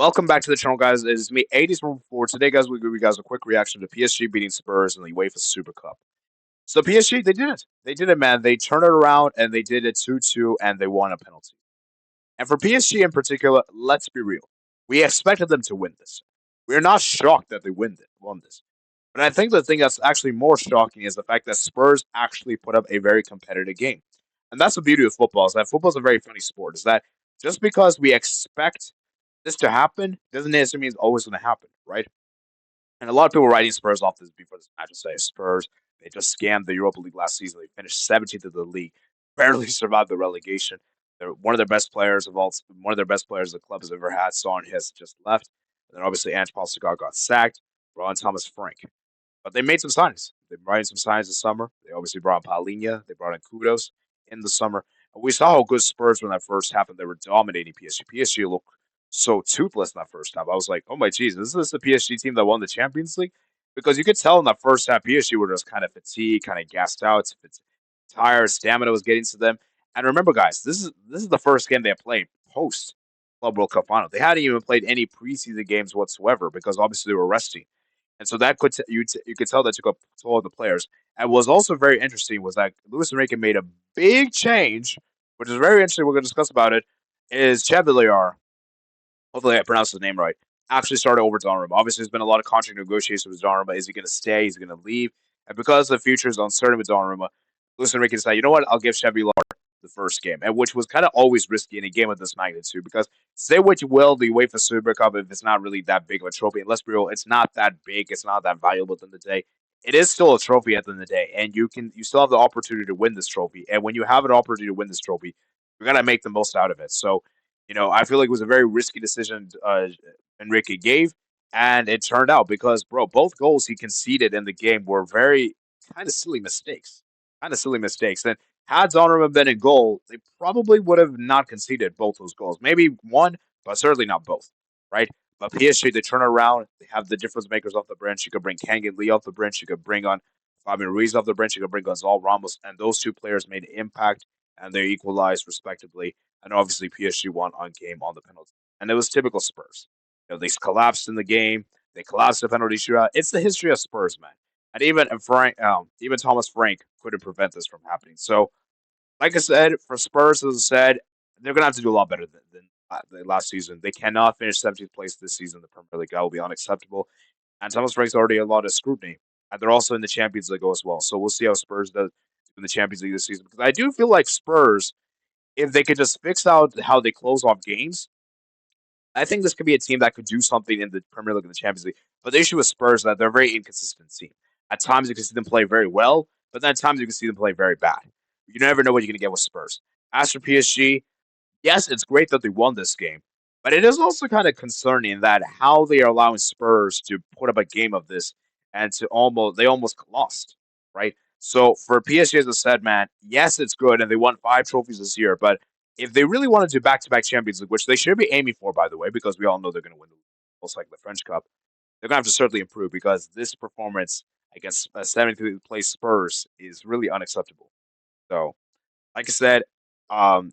Welcome back to the channel, guys. It is me, 80s4. Today, guys, we'll give you guys a quick reaction to PSG beating Spurs in the UEFA Super Cup. So PSG, they did it. They did it, man. They turned it around and they did it 2-2, and they won a penalty. And for PSG in particular, let's be real. We expected them to win this. We're not shocked that they won this. But I think the thing that's actually more shocking is the fact that Spurs actually put up a very competitive game. And that's the beauty of football, is that football is a very funny sport. Is that just because we expect this to happen doesn't necessarily mean it's always going to happen, right? And a lot of people writing Spurs off this before this match and say Spurs, they just scammed the Europa League last season. They finished 17th of the league, barely survived the relegation. They're one of their best players of all, one of their best players the club has ever had. Son has just left, and then obviously Ange Postecoglou got sacked. Brought in Thomas Frank, but they made some signings. They brought in some signings this summer. They obviously brought in Paulinho. They brought in Kudos in the summer. And we saw how good Spurs when that first happened. They were dominating PSG. PSG looked so toothless in that first half. I was like, oh my Jesus, is this the PSG team that won the Champions League? Because you could tell in that first half, PSG were just kind of fatigued, kind of gassed out, tired, stamina was getting to them. And remember, guys, this is the first game they played post Club World Cup final. They hadn't even played any preseason games whatsoever because obviously they were resting. And so that could you could tell that took a toll of the players. And what was also very interesting was that Luis Enrique made a big change, which is very interesting. We're going to discuss about it. Is Chevalier, hopefully I pronounced his name right, actually started over Donnarumma. Obviously, there's been a lot of contract negotiations with Donnarumma. Is he going to stay? Is he going to leave? And because the future is uncertain with Donnarumma, Luis Enrique decided, you know what, I'll give Chevalier the first game, and which was kind of always risky in a game of this magnitude because say what you will, the UEFA Super Cup, if it's not really that big of a trophy, and let's be real, it's not that big, it's not that valuable at the end of the day. It is still a trophy at the end of the day, and you still have the opportunity to win this trophy. And when you have an opportunity to win this trophy, you're gonna make the most out of it. So, I feel like it was a very risky decision Enrique gave, and it turned out because, bro, both goals he conceded in the game were very kind of silly mistakes, and had Donnarumma been in goal, they probably would have not conceded both those goals. Maybe one, but certainly not both, right? But PSG, they turn around. They have the difference makers off the bench. You could bring Kang Lee off the bench. You could bring on Fabian Ruiz off the bench. You could bring Gonzalo Ramos. And those two players made an impact, and they equalized respectively. And obviously, PSG won on game on the penalty. And it was typical Spurs. They collapsed in the game. They collapsed the penalty shootout. It's the history of Spurs, man. And even Thomas Frank couldn't prevent this from happening. So, like I said, for Spurs, as I said, they're going to have to do a lot better than last season. They cannot finish 17th place this season in the Premier League. That will be unacceptable. And Thomas Frank's already a lot of scrutiny. And they're also in the Champions League as well. So we'll see how Spurs does in the Champions League this season. Because I do feel like Spurs, if they could just fix out how they close off games, I think this could be a team that could do something in the Premier League and the Champions League. But the issue with Spurs is that they're a very inconsistent team. At times you can see them play very well, but then at times you can see them play very bad. You never know what you're going to get with Spurs. As for PSG, yes, it's great that they won this game, but it is also kind of concerning that how they are allowing Spurs to put up a game of this and they almost lost, right? So for PSG, as I said, man, yes, it's good, and they won 5 trophies this year, but if they really wanted to back-to-back Champions League, which they should be aiming for, by the way, because we all know they're going to win most likely the French Cup, they're going to have to certainly improve because this performance against 73rd place Spurs is really unacceptable. So, like I said,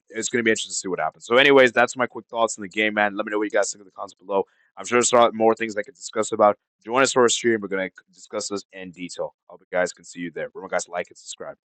it's going to be interesting to see what happens. So, anyways, that's my quick thoughts on the game, man. Let me know what you guys think in the comments below. I'm sure there's a lot more things I could discuss about. Join us for a stream. We're going to discuss this in detail. I hope you guys can see you there. Remember, guys, like and subscribe.